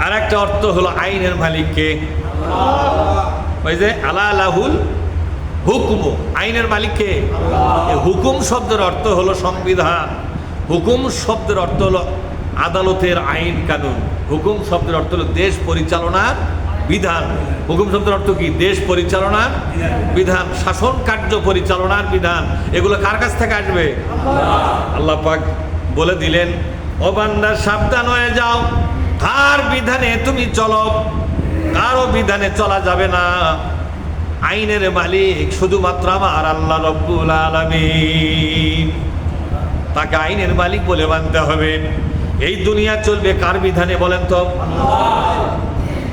আর একটা অর্থ হলো আইনের মালিককে, ওই যে আলা লাহুল হুকুম, আইনের মালিককে। হুকুম শব্দের অর্থ হলো সংবিধান, হুকুম শব্দের অর্থ হলো আদালতের আইন কানুন, হুকুম শব্দের অর্থ হলো দেশ পরিচালনার বিধান। হুকুম শব্দের অর্থ কি? দেশ পরিচালনার বিধান, শাসন কার্য পরিচালনার বিধান। এগুলো কার কাছ থেকে আসবে? আল্লাহ পাক বলে দিলেন, ও বান্দা সাবধান হয়ে যাও, কার বিধানে তুমি চলো, কারো বিধানে চলা যাবে না। আইনের মালিক শুধুমাত্র আমার আল্লাহ রব্বুল আলামিন, তাকে আইনের মালিক বলে মানতে হবে। এই দুনিয়া চলবে কার বিধানে বলেন তো?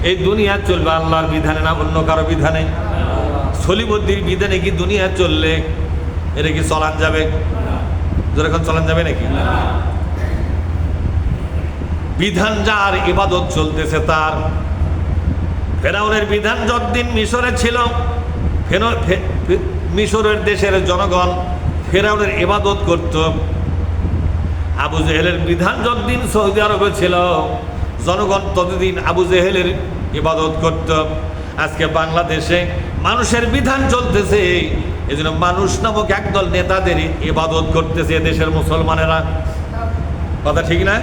এই দুনিয়া চলবে আল্লাহর বিধানে, না অন্য কারো বিধানে? সলিবদ্দির বিধানে কি দুনিয়া চললে এটা কি চলান যাবে? যেরকম চলান যাবে নাকি? বিধান যার, ইবাদত চলতেছে তার। ফেরাউনের বিধান যতদিন মিশরে ছিল, মিশরের দেশের জনগণ ফেরাউনের ইবাদত করত। আবু জেহেলের বিধান যতদিন সৌদি আরবে ছিল, জনগণ ততদিন আবু জেহেলের ইবাদত করত। আজকে বাংলাদেশে মানুষের বিধান চলতেছে, এই জন্য মানুষ নামক একদল নেতাদের ইবাদত করতেছে দেশের মুসলমানেরা। কথা ঠিক না?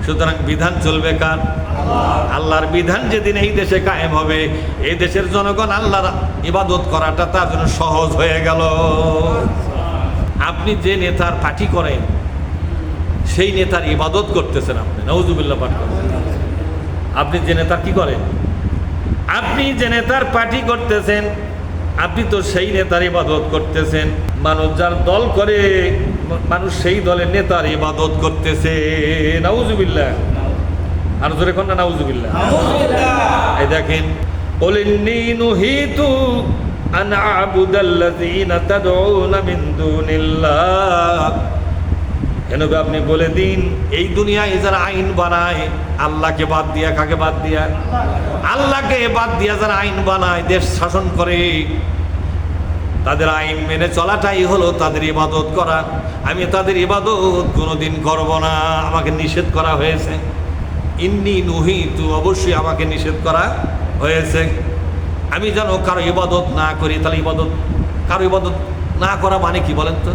সুতরাং বিধান চলবে কার? আল্লাহর বিধান যেদিন এই দেশে কায়েম হবে, এই দেশের জনগণ আল্লাহর ইবাদত করাটা তার জন্য সহজ হয়ে গেল। আপনি যে নেতার পার্টি করেন, সেই নেতার ইবাদত করতেছেন আপনি, নাউজুবিল্লাহ পাঠ করেন। আপনি যে নেতার কি করেন? আপনি যে নেতার পার্টি করতেছেন, আপনি তো সেই নেতার ইবাদত করতেছেন। মানুষ যার দল করে, মানুষ সেই দলের নেতার ইবাদত করতেছে। নাউজুবিল্লাহ, আর জোরে কোন না নাউজুবিল্লাহ। এই দেখেন, কুলিন্নী নুহিতু আন আ'বুদাল্লাযীনা তাদউনা মিন দুনিল্লাহ। কেন আপনি বলে দিন, এই দুনিয়ায় যারা আইন বানায় আল্লাহকে বাদ দিয়া, কাকে বাদ দিয়া? আল্লাহকে বাদ দিয়া যারা আইন বানায়, দেশ শাসন করে, তাদের আইন মেনে চলাটাই হলো তাদের ইবাদত করা। আমি তাদের ইবাদত কোনোদিন করব না, আমাকে নিষেধ করা হয়েছে। ইন্নী নুহিতু, অবশ্যই আমাকে নিষেধ করা হয়েছে। আমি যেন কারো ইবাদত না করি। তাহলে ইবাদত, কারো ইবাদত না করা মানে কি বলেন তো?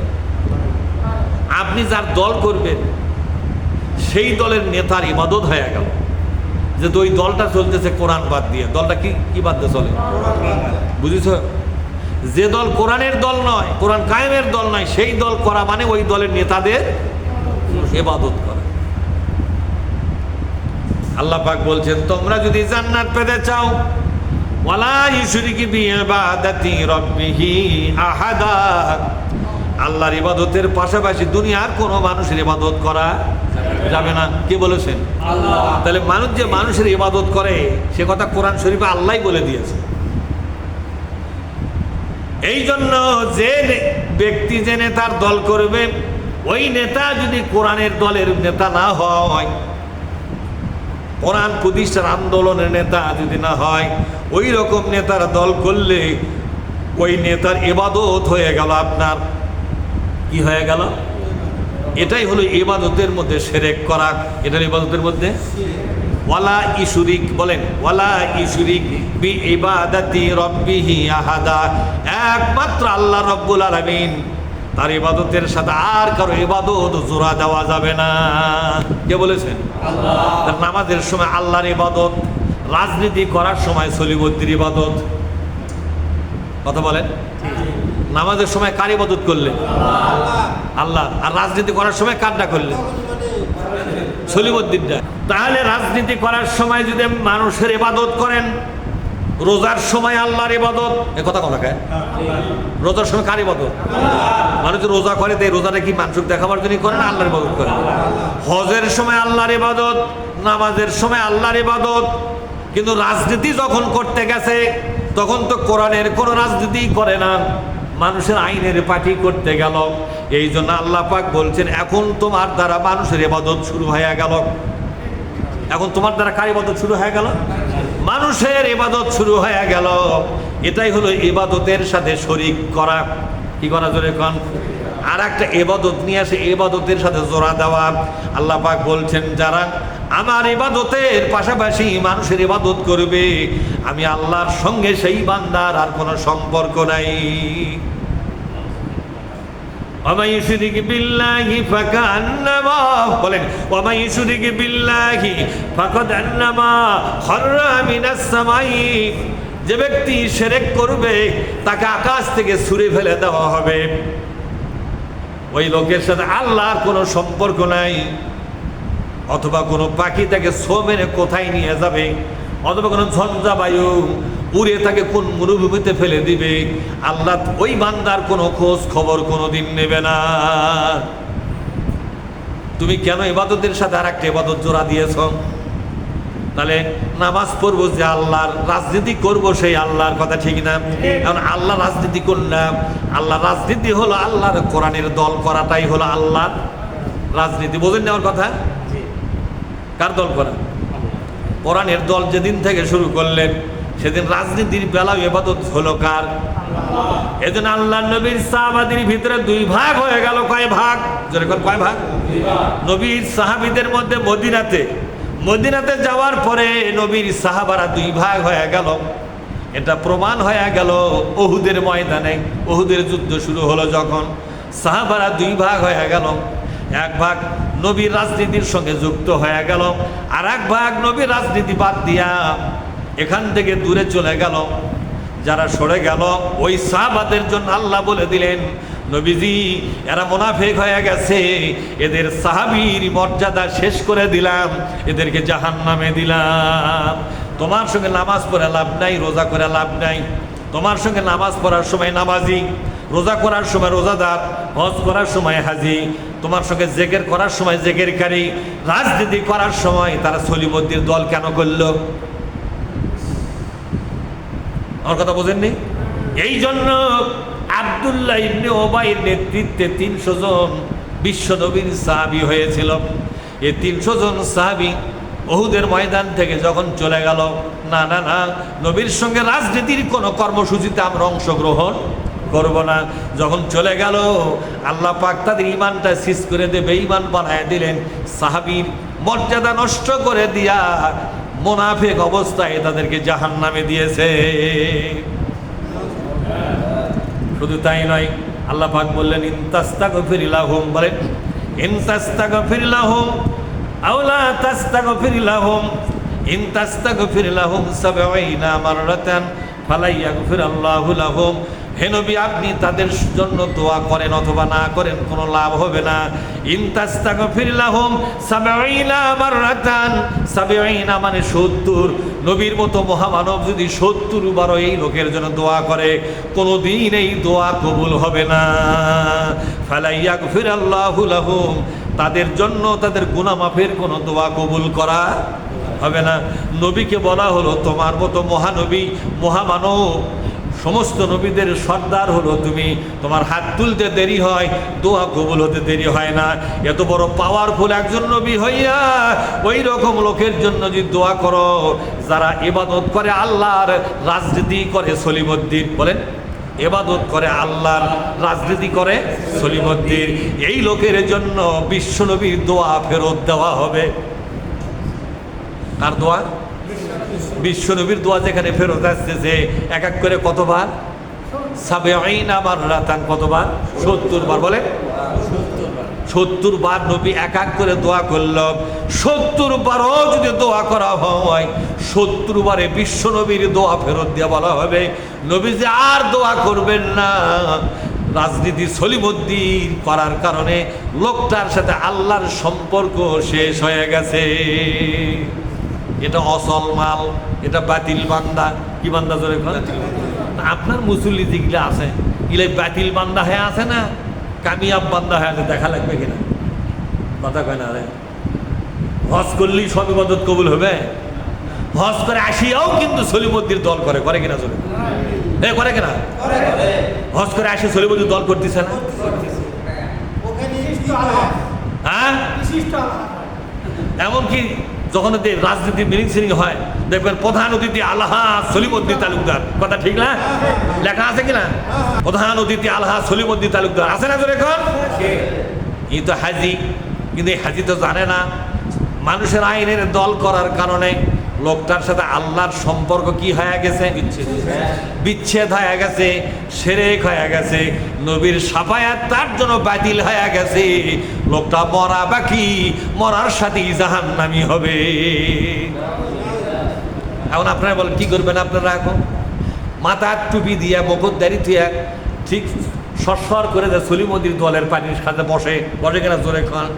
আপনি যার দল করবেন, সেই দলের নেতার ইবাদত হয়ে গেল। যে ওই দলটা চলতেছে কোরআন বাদ দিয়ে, দলটা কি বাদ দিয়ে চলে? বুঝেছ? যে দল কোরআনের দল নয়, কোরআন কায়েমের দল নয়, সেই দল করা মানে ওই দলের নেতাদের ইবাদত করা। আল্লাহ পাক বলছেন, তোমরা যদি জান্নাত পেতে চাও, ওয়ালা ইউশরিকু বিইবাদাতি রাব্বিহি আহাদা, আল্লাহর ইবাদতের পাশাপাশি দুনিয়ার কোনো মানুষের ইবাদত করা যাবে না। কে বলেছেন? আল্লাহ। তাহলে মানুষ যে মানুষের ইবাদত করে, সে কথা কোরআন শরীফে আল্লাহই বলে দিয়েছে। এই জন্য যে ব্যক্তি যে নেতার দল করবে, ওই নেতা যদি কোরআনের দলের নেতা না হয়, কোরআন প্রতিষ্ঠার আন্দোলনের নেতা যদি না হয়, ওই রকম নেতার দল করলে ওই নেতার ইবাদত হয়ে গেল আপনার। কি হয়ে গেল? এটাই হলো ইবাদতের মধ্যে শিরক করা। এটার ইবাদতের মধ্যে ওয়ালা ইশুরিক, বলেন ওয়ালা ইশুরিক বিইবাদাতি রাব্বিহি আহাদা, একমাত্র আল্লাহ রব্বুল আলামিন, তার ইবাদতের সাথে আর কারো ইবাদত জোড়া দেওয়া যাবে না। কে বলেছেন? আল্লাহ। নামাজের সময় আল্লাহর ইবাদত, রাজনীতি করার সময় সলিবদ্দির ইবাদত। কথা বলেন। নামাজের সময় কার ইবাদত করলেন? আল্লাহ। আর রাজনীতি করার সময় কারটা করলেন? সলিবদ্দিনটা। তাহলে রাজনীতি করার সময় যদি মানুষের ইবাদত করেন, রোজার সময় আল্লাহর ইবাদত, এ কথা কথা কয়। রোজার সময় কার ইবাদত? মানুষ রোজা করে, তাই রোজাটা কি মানুষ দেখাবার জন্য করে না আল্লাহর ইবাদত করে? হজের সময় আল্লাহর ইবাদত, নামাজের সময় আল্লাহর ইবাদত। কিন্তু রাজনীতি যখন করতে গেছে, তখন তো কোরআনের কোনো রাজনীতি করে না, মানুষের আইনের পার্টি করতে গেল। এই জন্য আল্লাহ পাক বলছেন, এখন তোমার দ্বারা মানুষের ইবাদত শুরু হয়ে গেল। এখন তোমার দ্বারা কার ইবাদত শুরু হয়ে গেল? মানুষের ইবাদত শুরু হয়ে গেল। এটাই হলো ইবাদতের সাথে শরীক করা। কি করা? জোরে কোন। আর একটা ইবাদত নিয়ে আসে, ইবাদতের সাথে জোড়া দেওয়া। আল্লাহ পাক বলছেন, যারা আমার ইবাদতের পাশাপাশি মানুষের ইবাদত করবে, আমি আল্লাহর সঙ্গে সেই বান্দার আর কোনো সম্পর্ক নাই। ওয়ামান ইউশরিক বিল্লাহি ফাকান্নামা, বলেন ওয়ামান ইউশরিক বিল্লাহি ফাকান্নামা খাররা মিনাস সামাই, যে ব্যক্তি শিরক করবে তাকে আকাশ থেকে ছুঁড়ে ফেলে দেওয়া হবে। ওই লোকের সাথে আল্লাহর কোনো সম্পর্ক নাই। অথবা কোনো পাখি তাকে ছো মেরে কোথায় নিয়ে যাবে, অথবা কোনো ঝঞ্ঝা বায়ু উড়ে তাকে কোন মরুভূমিতে ফেলে দিবে, আল্লাহ ওই বান্দার কোনো খোঁজ খবর কোনোদিন নেবে না। তুমি কেন ইবাদতের সাথে আর একটা ইবাদত জোড়া দিয়েছ? তাহলে নামাজ পড়বো যে আল্লাহর, রাজনীতি করবো সেই আল্লাহর, কথা ঠিক না? কারণ আল্লাহ রাজনীতি করলাম, আল্লাহ রাজনীতি হলো আল্লাহর কোরআনের দল করাটাই হলো আল্লাহর রাজনীতি। বোঝেন না আমার কথা? কার দল করা? কোরআনের দল যেদিন থেকে শুরু করলেন সেদিন রাজনীতির বেলায় ইবাদত হলো কার? এজন্য আল্লাহ নবীর সাহাবাদের ভিতরে দুই ভাগ হয়ে গেল। কয় ভাগ? যেরকম কয় ভাগ? নবীর সাহাবীদের মধ্যে মদিনাতে যাওয়ার পরে নবীর সাহাবারা দুই ভাগ হয়ে গেল। এটা প্রমাণ হয়ে গেল উহুদের ময়দানে। উহুদের যুদ্ধ শুরু হলো যখন, সাহাবারা দুই ভাগ হয়ে গেল। এক ভাগ নবীর রাজনীতির সঙ্গে যুক্ত হয়ে গেল, আর এক ভাগ নবীর রাজনীতি বাদ দিয়া এখান থেকে দূরে চলে গেল। যারা সরে গেল ওই সাহাবাদের জন্য আল্লাহ বলে দিলেন, নবীজি এরা মুনাফিক হয়ে গেছে, এদের সাহাবীর মর্যাদা শেষ করে দিলাম, এদেরকে জাহান্নামে দিলাম। তোমার সঙ্গে নামাজ পড়ে লাভ নাই, রোজা করে লাভ নাই। তোমার সঙ্গে নামাজ পড়ার সময় নামাজি, রোজা করার সময় রোজাদার, হজ করার সময় হাজি, তোমার সঙ্গে জেকের করার সময় জেকেরকারী, রাজনীতি করার সময় তারা সলিমদ্দির দল কেন করলো? আমার কথা বোঝেননি? এই জন্য আব্দুল্লাহ ইবনে ওবাইয়ের নেতৃত্বে 300 জন বিশ্ব নবীর সাহাবী হয়েছিল। এই 300 জন সাহাবী উহুদের ময়দান থেকে যখন চলে গেল, না না না, নবীর সঙ্গে রাজনীতির কোনো কর্মসূচিতে আমরা অংশগ্রহণ করব না। যখন চলে গেল আল্লাহ পাক তাদের ইমানটা সিজ করে দিয়ে বেঈমান বানায় দিলেন। সাহাবীর মর্যাদা নষ্ট করে দিয়া মুনাফিক অবস্থায় তাদেরকে জাহান্নামে দিয়েছে। শুধু তাই নয়, আল্লাহ পাক বললেন ইনতাস্তাগফির লাহুম, বলেন ইনতাস্তাগফির লাহুম আও লা তাস্তাগফির লাহুম ইনতাস্তাগফির লাহুম 70 মাররাতান ফালা ইয়াগফিরাল্লাহু লাহুম। হে নবী, আপনি তাদের জন্য দোয়া করেন অথবা না করেন কোনো লাভ হবে না। ইনতাস্তাগফির লাহুম 70 মাররাতান, 70 মানে 70। নবীর মতো মহামানব যদি 70 বার এই লোকের জন্য দোয়া করে, কোনোদিন এই দোয়া কবুল হবে না। ফালা ইয়াগফিরাল্লাহু লাহুম, তাদের জন্য তাদের গুনাহ মাফের কোনো দোয়া কবুল করা হবে না। নবীকে বলা হলো তোমার মতো মহানবী, মহামানব, সমস্ত নবীদের সর্দার হলো তুমি, তোমার হাত তুলতে দেরি হয়, দোয়া কবুল হতে দেরি হয় না। এত বড় পাওয়ারফুল একজন নবী হইয়া ওই রকম লোকের জন্য যদি দোয়া করো যারা ইবাদত করে আল্লাহর, রাজনীতি করে সলিমদ্দির, বলেন ইবাদত করে আল্লাহর, রাজনীতি করে সলিমদ্দির, এই লোকের জন্য বিশ্বনবীর দোয়া ফেরত দেওয়া হবে। কার দোয়া? বিশ্বনবীর দোয়া যেখানে ফেরত আসতেছে এক এক করে কতবার? 70 মাররাতান, কতবার? 70 বার। বলে 70 বার নবী এক এক করে দোয়া করল। 70 বারও যদি দোয়া করা হয়, 70 বারে বিশ্বনবীর দোয়া ফেরত দিয়ে বলা হবে নবী যে আর দোয়া করবেন না। রাজনীতি সলিমদ্দির করার কারণে লোকটার সাথে আল্লাহর সম্পর্ক শেষ হয়ে গেছে। এটা অসল মাল, এটা বাতিল বান্দা। কি বান্দা? জোরে আপনার মুসল্লি যেগুলো আছে এগুলো বাতিল বান্দা হয়ে আছে না কামিয়াব বান্দা হয়ে আছে? দেখা লাগবে কিনা? কথা কয় না রে। হজ করলেই সব ইবাদত কবুল হবে? হজ করে আসিয়াও কিন্তু সলিমদ্দির দল করে, করে কিনা? জোরে করে কিনা? হজ করে আসি সলিমদ্দির দল করতেছে না? হ্যাঁ, এমনকি যখন রাজনীতির মিটিং সিটিং হয় দেখবেন প্রধান অতিথি আলহা সলিমদ্দিন তালুকদার। কথা ঠিক না? লেখা আছে কিনা? প্রধান অতিথি আলহা সলিমদ্দিন তালুকদার আছে না? জোরে এখন এই তো হাজি, কিন্তু এই হাজি তো জানে না মানুষের আইনের দল করার কারণে লোকটার সাথে আল্লাহর সম্পর্ক কি হয়ে গেছে? বিচ্ছেদ হয়ে গেছে, শিরক হয়ে গেছে, নবীর শাফায়াত তার জন্য বাতিল হয়ে গেছে। লোকটা মরা বাকি, মরার সাথেই জাহান্নামী হবে। এখন আপনারা বলেন কি করবেন? আপনারা এখন মাথার টুপি দিয়া মুখোশধারী দিয়া ঠিক সরসর করে দেয় সলিমদ্দির দলের পানির সাথে বসে বসে কিনা জোরে খান,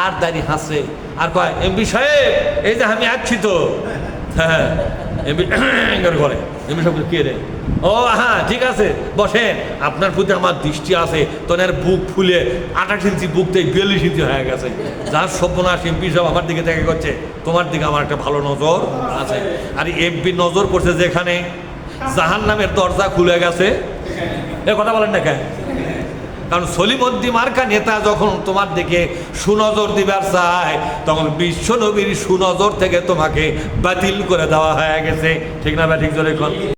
আর দাঁড়িয়ে হাসে আর কয়, এমপি সাহেব এই যে আমি আসছি তো। হ্যাঁ এমপি করে, এমপি সাহেব কে রে? ও হ্যাঁ ঠিক আছে বসেন, আপনার প্রতি আমার দৃষ্টি আছে। তোর বুক ফুলে 28 ইঞ্চি বুক থেকে 42 ইঞ্চি হয়ে গেছে। যার সর্বনাশ, এমপি সাহেব আমার দিকে দেখা করছে, তোমার দিকে আমার একটা ভালো নজর আছে। আর এমপি নজর পড়ছে যেখানে, জাহান্নামের দরজা খুলে গেছে। এ কথা বলেন না কেন? কারণ সলিমদ্দি মার্কা নেতা যখন তোমার দিকে সুনজর দিবার চায়, তখন বিশ্ব নবীর সুনজর থেকে তোমাকে বাতিল করে দেওয়া হয়ে গেছে। ঠিক না? ঠিক জোরে কোন।